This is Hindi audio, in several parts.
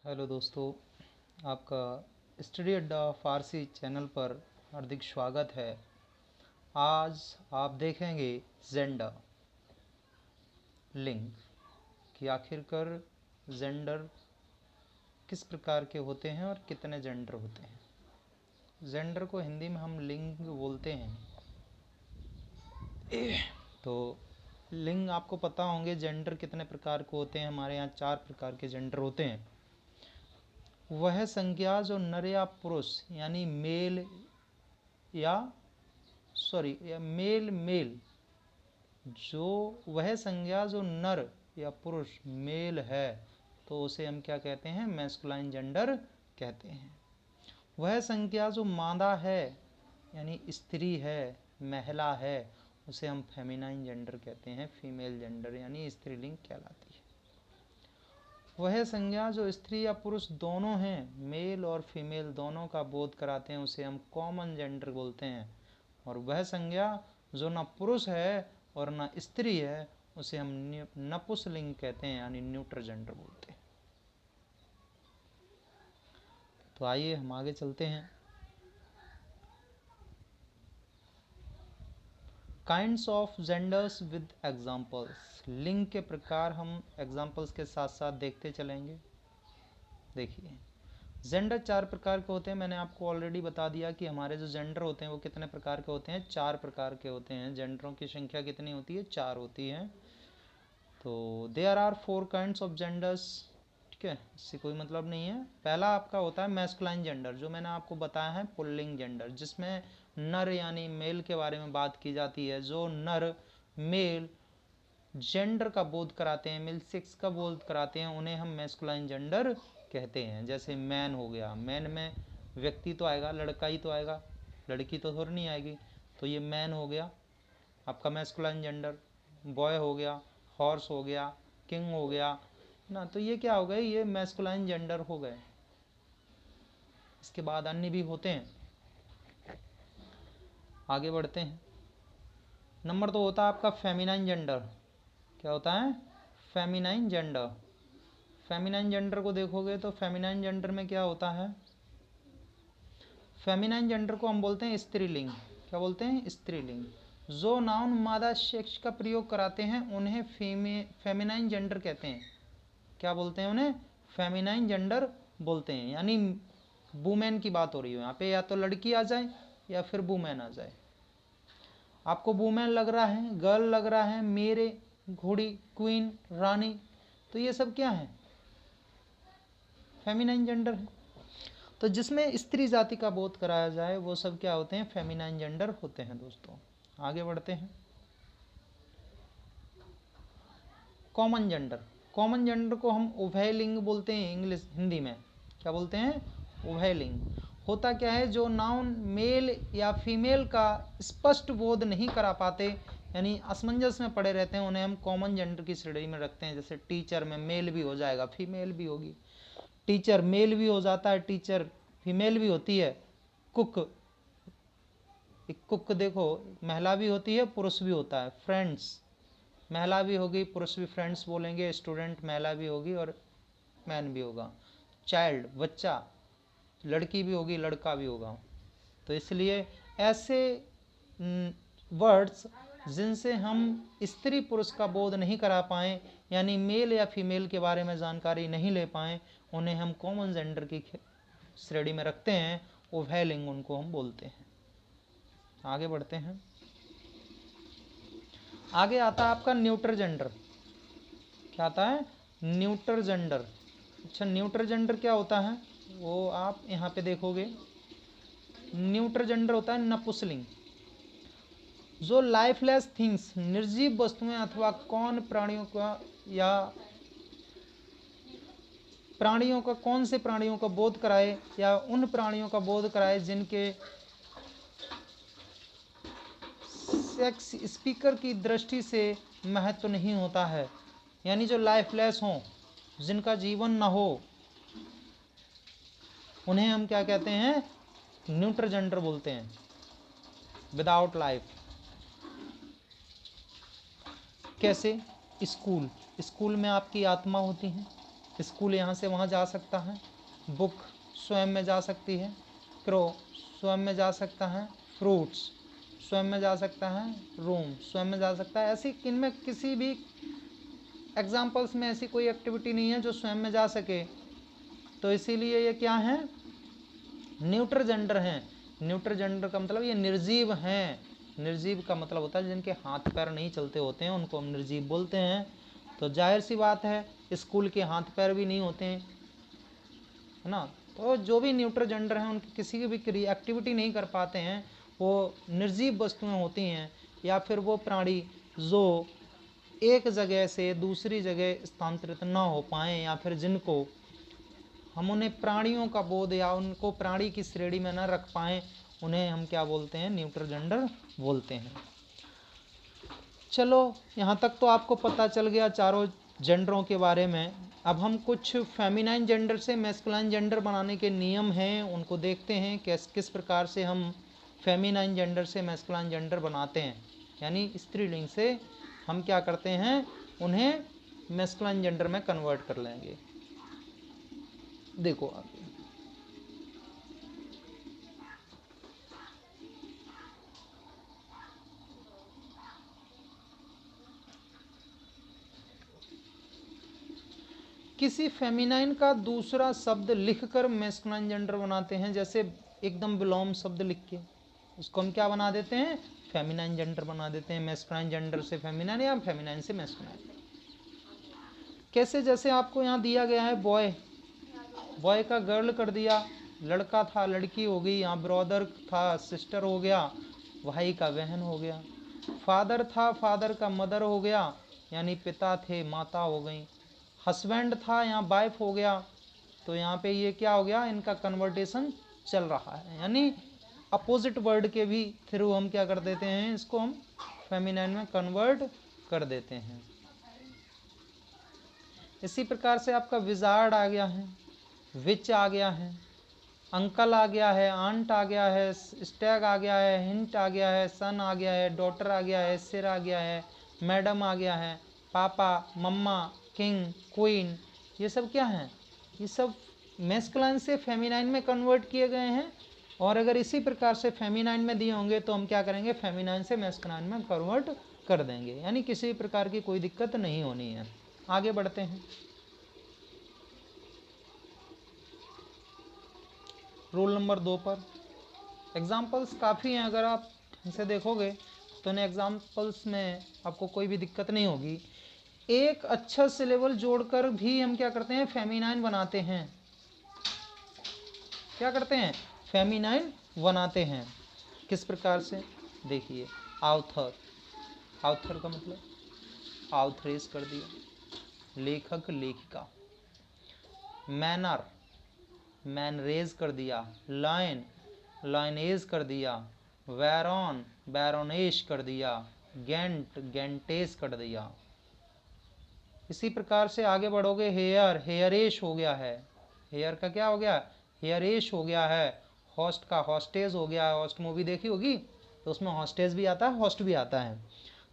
हेलो दोस्तों, आपका स्टडी अड्डा फ़ारसी चैनल पर हार्दिक स्वागत है। आज आप देखेंगे जेंडर, लिंग कि आखिरकार जेंडर किस प्रकार के होते हैं और कितने जेंडर होते हैं। जेंडर को हिंदी में हम लिंग बोलते हैं। तो लिंग आपको पता होंगे, जेंडर कितने प्रकार के होते हैं। हमारे यहाँ 4 प्रकार के जेंडर होते हैं। वह संज्ञा जो नर या पुरुष यानी मेल जो वह संज्ञा जो नर या पुरुष मेल है तो उसे हम क्या कहते हैं? मैस्कुलाइन जेंडर कहते हैं। वह संज्ञा जो मादा है यानी स्त्री है, महिला है, उसे हम फेमिनाइन जेंडर कहते हैं, फीमेल जेंडर यानी स्त्रीलिंग कहलाती है। वह संज्ञा जो स्त्री या पुरुष दोनों हैं, मेल और फीमेल दोनों का बोध कराते हैं, उसे हम कॉमन जेंडर बोलते हैं। और वह संज्ञा जो न पुरुष है और न स्त्री है, उसे हम नपुंसकलिंग कहते हैं यानी न्यूट्रल जेंडर बोलते हैं। तो आइए हम आगे चलते हैं। Kinds of genders with examples, लिंग के प्रकार हम एग्जाम्पल्स के साथ साथ देखते चलेंगे। देखिए, जेंडर 4 प्रकार के होते हैं। मैंने आपको ऑलरेडी बता दिया कि हमारे जो जेंडर होते हैं वो कितने प्रकार के होते हैं, 4 प्रकार के होते हैं। जेंडरों की संख्या कितनी होती है? 4 होती है। तो there are 4 kinds of genders. ठीक है, इससे कोई मतलब नहीं है। पहला आपका होता है मैस्कुलाइन जेंडर, जो मैंने आपको बताया है पुल्लिंग जेंडर, जिसमें नर यानी मेल के बारे में बात की जाती है। जो नर मेल जेंडर का बोध कराते हैं, मेल सेक्स का बोध कराते हैं, उन्हें हम मैस्कुलाइन जेंडर कहते हैं। जैसे मैन हो गया, मैन में व्यक्ति तो आएगा, लड़का ही तो आएगा, लड़की तो थोड़ी नहीं आएगी। तो ये मैन हो गया आपका मैस्कुलाइन जेंडर। बॉय हो गया, हॉर्स हो गया, किंग हो गया ना, तो ये क्या हो गए? ये मैस्कुलाइन जेंडर हो गए। इसके बाद अन्य भी होते हैं। आगे बढ़ते हैं। नंबर 2 होता है आपका फेमिनाइन जेंडर। क्या होता है? Feminine gender. फेमिनाइन जेंडर को देखोगे तो फेमिनाइन जेंडर में क्या होता है? फेमिनाइन जेंडर को हम बोलते हैं स्त्रीलिंग। क्या बोलते हैं? स्त्रीलिंग। जो नाउन मादा सेक्स का प्रयोग कराते हैं उन्हें फेमिनाइन जेंडर कहते हैं। क्या बोलते हैं उन्हें? फेमिनाइन जेंडर बोलते हैं। यानी वुमेन की बात हो रही है यहाँ पे, या तो लड़की आ जाए या फिर वुमेन आ जाए। आपको वुमेन लग रहा है, गर्ल लग रहा है, मेरे, घोड़ी, क्वीन, रानी, तो ये सब क्या है? फेमिनाइन जेंडर है। तो जिसमें स्त्री जाति का बोध कराया जाए वो सब क्या होते हैं? फेमिनाइन जेंडर होते हैं। दोस्तों आगे बढ़ते हैं। Common gender. कॉमन जेंडर को हम उभयलिंग बोलते हैं इंग्लिश हिंदी में। क्या बोलते हैं? उभयलिंग। होता क्या है? जो नाउन मेल या फीमेल का स्पष्ट बोध नहीं करा पाते यानी असमंजस में पड़े रहते हैं, उन्हें हम कॉमन जेंडर की श्रेणी में रखते हैं। जैसे टीचर में मेल भी हो जाएगा, फीमेल भी होगी। टीचर मेल भी हो जाता है, टीचर फीमेल भी होती है। कुक, एक कुक देखो, महिला भी होती है, पुरुष भी होता है। फ्रेंड्स, महिला भी होगी, पुरुष भी फ्रेंड्स बोलेंगे। स्टूडेंट महिला भी होगी और मैन भी होगा। चाइल्ड, बच्चा, लड़की भी होगी, लड़का भी होगा। तो इसलिए ऐसे वर्ड्स जिनसे हम स्त्री पुरुष का बोध नहीं करा पाएँ यानी मेल या फीमेल के बारे में जानकारी नहीं ले पाएँ, उन्हें हम कॉमन जेंडर की श्रेणी में रखते हैं। उभयलिंग उनको हम बोलते हैं। आगे बढ़ते हैं। आगे आता है आपका न्यूट्रल जेंडर। क्या आता है? Neutral gender. अच्छा, न्यूट्रल जेंडर क्या होता है वो आप यहाँ पे देखोगे। न्यूट्रल जेंडर होता है नपुंसकलिंग। जो लाइफलेस थिंग्स, निर्जीव वस्तुएं अथवा कौन प्राणियों का या प्राणियों का, कौन से प्राणियों का बोध कराए या उन प्राणियों का बोध कराए जिनके सेक्स स्पीकर की दृष्टि से महत्व नहीं होता है, यानी जो लाइफलेस हों, जिनका जीवन न हो, उन्हें हम क्या कहते हैं? न्यूट्रल जेंडर बोलते हैं, विदाउट लाइफ। कैसे? स्कूल, स्कूल में आपकी आत्मा होती है, स्कूल यहाँ से वहाँ जा सकता है, बुक स्वयं में जा सकती है, क्रो स्वयं में जा सकता है, फ्रूट्स स्वयं में जा सकता है, रूम स्वयं में जा सकता है। ऐसी इनमें किसी भी एग्जाम्पल्स में ऐसी कोई एक्टिविटी नहीं है जो स्वयं में जा सके, तो इसीलिए ये क्या है, न्यूट्रल जेंडर हैं। न्यूट्रल जेंडर का मतलब ये निर्जीव हैं। निर्जीव का मतलब होता है जिनके हाथ पैर नहीं चलते होते हैं, उनको हम निर्जीव बोलते हैं। तो जाहिर सी बात है स्कूल के हाथ पैर भी नहीं होते हैं, है ना। तो जो भी न्यूट्रल जेंडर हैं उनकी किसी की भी एक्टिविटी नहीं कर पाते हैं, वो निर्जीव वस्तुएं होती हैं, या फिर वो प्राणी जो एक जगह से दूसरी जगह स्थानांतरित ना हो पाएँ, या फिर जिनको हम उन्हें प्राणियों का बोध या उनको प्राणी की श्रेणी में न रख पाएँ, उन्हें हम क्या बोलते हैं, न्यूट्रल जेंडर बोलते हैं। चलो यहाँ तक तो आपको पता चल गया चारों जेंडरों के बारे में। अब हम कुछ फेमिनाइन जेंडर से मैस्कुलाइन जेंडर बनाने के नियम हैं उनको देखते हैं, किस प्रकार से हम फेमिनाइन जेंडर से मैस्कुलाइन जेंडर बनाते हैं, यानी स्त्रीलिंग से हम क्या करते हैं, उन्हें मैस्कुलाइन जेंडर में कन्वर्ट कर लेंगे। देखो आगे, किसी फेमिनाइन का दूसरा शब्द लिखकर मैस्कुलाइन जेंडर बनाते हैं, जैसे एकदम विलोम शब्द लिख के उसको हम क्या बना देते हैं, फेमिनाइन जेंडर बना देते हैं। मैस्कुलाइन जेंडर से फेमिनाइन या फेमिनाइन से मैस्कुलाइन। कैसे, जैसे आपको यहाँ दिया गया है बॉय, बॉय का गर्ल कर दिया, लड़का था लड़की हो गई, यहाँ ब्रदर था सिस्टर हो गया, भाई का बहन हो गया। फादर था, फादर का मदर हो गया, यानी पिता थे माता हो गई। हस्बैंड था, यहाँ वाइफ हो गया। तो यहाँ पे ये क्या हो गया, इनका कन्वर्टेशन चल रहा है, यानी अपोजिट वर्ड के भी थ्रू हम क्या कर देते हैं, इसको हम फेमिनाइन में कन्वर्ट कर देते हैं। इसी प्रकार से आपका विजार्ड आ गया है, विच आ गया है, अंकल आ गया है, आंट आ गया है, स्टैग आ गया है, हिंट आ गया है, सन आ गया है, डॉटर आ गया है, सिर आ गया है, मैडम आ गया है, पापा, मम्मा, किंग, क्वीन, ये सब क्या हैं, ये सब मैस्कुलाइन से फेमिनाइन में कन्वर्ट किए गए हैं। और अगर इसी प्रकार से फेमिनाइन में दिए होंगे तो हम क्या करेंगे, फेमिनाइन से मैस्कुलाइन में कन्वर्ट कर देंगे, यानी किसी प्रकार की कोई दिक्कत नहीं होनी है। आगे बढ़ते हैं। रूल नंबर 2 पर एग्जाम्पल्स काफ़ी हैं, अगर आप इनसे देखोगे तो इन एग्जाम्पल्स में आपको कोई भी दिक्कत नहीं होगी। एक अच्छा सिलेबल जोड़कर भी हम क्या करते हैं, फेमिनाइन बनाते हैं। क्या करते हैं, फेमिनाइन बनाते हैं। किस प्रकार से, देखिए, ऑथर, ऑथर का मतलब ऑथरेस कर दिया, लेखक लेखिका। मैनर, मैनरेज कर दिया। लाइन, लाइनेज कर दिया। वैरॉन, बैरोनेश कर दिया। गेंट, गेंटेस कर दिया। इसी प्रकार से आगे बढ़ोगे, हेयर, हेयरेश हो गया है, हेयर का क्या हो गया, हेयरेश हो गया है। होस्ट का हॉस्टेज हो गया है, होस्ट मूवी देखी होगी तो उसमें हॉस्टेज भी आता है, होस्ट भी आता है।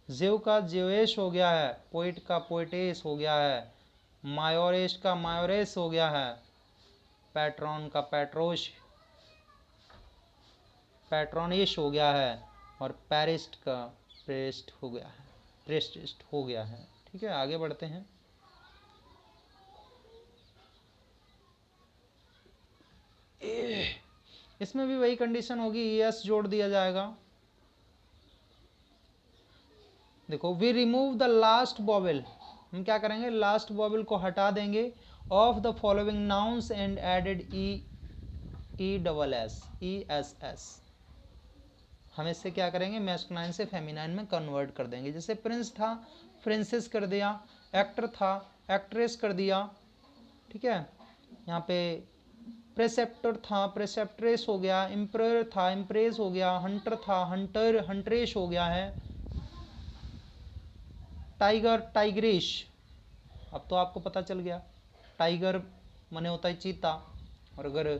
जेव का जेवेश हो गया है, पोइट का पोइटेस हो गया है, मायोरेश का मायोरेस हो गया है, पैट्रॉन का पैट्रोश, पैट्रोनेश हो गया है, और पैरिस्ट का प्रेस्ट हो गया है, प्रेस्टिस्ट हो गया है। ठीक है, आगे बढ़ते हैं। इसमें भी वही कंडीशन होगी, एस जोड़ दिया जाएगा। देखो, we remove the last vowel, हम क्या करेंगे, लास्ट वॉवेल को हटा देंगे। Of the following nouns and added e double s, e s s. हम इससे क्या करेंगे, मैस्कुलाइन से फेमिनाइन में कन्वर्ट कर देंगे। जैसे प्रिंस था, प्रिंसेस कर दिया। एक्टर था, एक्ट्रेस कर दिया। ठीक है, यहाँ पे प्रेसेप्टर था, प्रेसेप्ट्रेस हो गया। एम्प्रेयर था, एम्प्रेस हो गया। हंटर था, हंटर, हंट्रेश हो गया है। टाइगर, टाइग्रेश। अब तो आपको पता चल गया, टाइगर माने होता है चीता, और अगर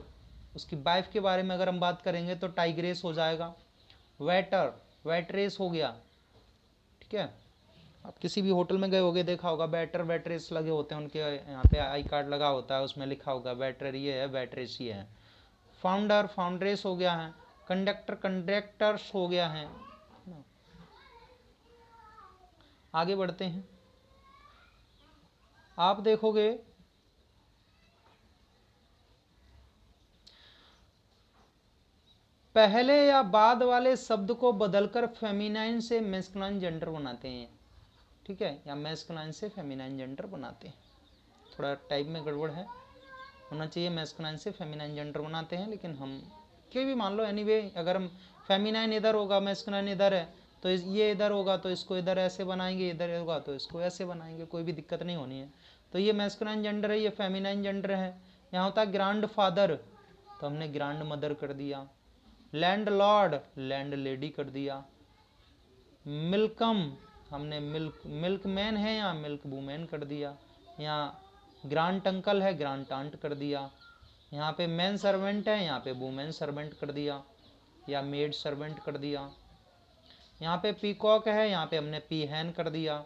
उसकी वाइफ के बारे में अगर हम बात करेंगे तो टाइग्रेस हो जाएगा। वेटर, वेट्रेस हो गया। ठीक है, आप किसी भी होटल में गए होगे, देखा होगा वेटर वेटरेस लगे होते हैं, उनके यहाँ पे आई कार्ड लगा होता है, उसमें लिखा होगा वेटर ये है, वेटरेस ये है। फाउंडर फाउंड्रेस हो गया है, कंडक्टर कंडक्टर्स हो गया है। आगे बढ़ते हैं, आप देखोगे पहले या बाद वाले शब्द को बदलकर फेमिनाइन से मैस्कुलाइन जेंडर बनाते हैं, ठीक है, या मैस्कुलाइन से फेमिनाइन जेंडर बनाते हैं। थोड़ा टाइप में गड़बड़ है, होना चाहिए मैस्कुलाइन से फेमिनाइन जेंडर बनाते हैं, लेकिन हम कोई भी मान लो एनीवे, अगर हम फेमिनाइन इधर होगा मैस्कुलाइन इधर है, तो ये इधर होगा तो इसको इधर ऐसे बनाएंगे, इधर होगा तो इसको ऐसे बनाएंगे, कोई भी दिक्कत नहीं होनी है। तो ये मैस्कुलाइन जेंडर है, ये फेमिनाइन जेंडर है। यहाँ होता है ग्रैंड फादर, तो हमने ग्रैंड मदर कर दिया। लैंड लॉर्ड लैंड लेडी कर दिया। मिल्कम हमने मिल्क मैन है या मिल्क वूमेन कर दिया। यहाँ ग्रांट अंकल है, ग्रांट आंट कर दिया। यहाँ पे मैन सर्वेंट है, यहाँ पे वूमेन सर्वेंट कर दिया, या मेड सर्वेंट कर दिया। यहाँ पे पीकॉक है, यहाँ पे हमने पीहैन कर दिया,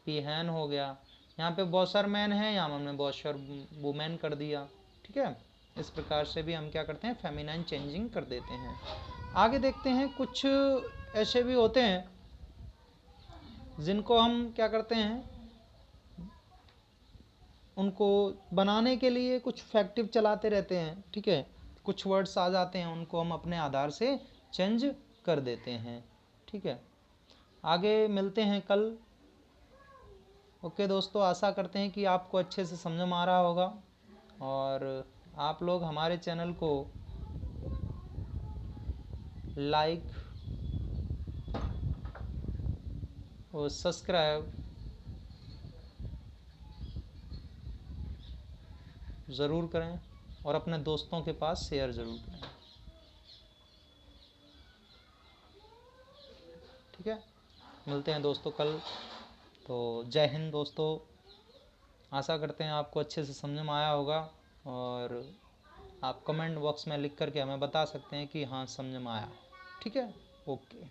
पीहैन हो गया। यहाँ पे बॉसरमैन है, यहाँ हमने बॉसर वुमेन कर दिया, ठीक है। इस प्रकार से भी हम क्या करते हैं, फेमिनाइन चेंजिंग कर देते हैं। आगे देखते हैं, कुछ ऐसे भी होते हैं जिनको हम क्या करते हैं, उनको बनाने के लिए कुछ फैक्टिव चलाते रहते हैं, ठीक है। कुछ वर्ड्स आ जाते हैं, उनको हम अपने आधार से चेंज कर देते हैं, ठीक है। आगे मिलते हैं कल। ओके दोस्तों, आशा करते हैं कि आपको अच्छे से समझ में आ रहा होगा, और आप लोग हमारे चैनल को लाइक और सब्सक्राइब ज़रूर करें, और अपने दोस्तों के पास शेयर ज़रूर करें, ठीक है। मिलते हैं दोस्तों कल। तो जय हिंद दोस्तों, आशा करते हैं आपको अच्छे से समझ में आया होगा, और आप कमेंट बॉक्स में लिख करके हमें बता सकते हैं कि हाँ समझ में आया, ठीक है। ओके।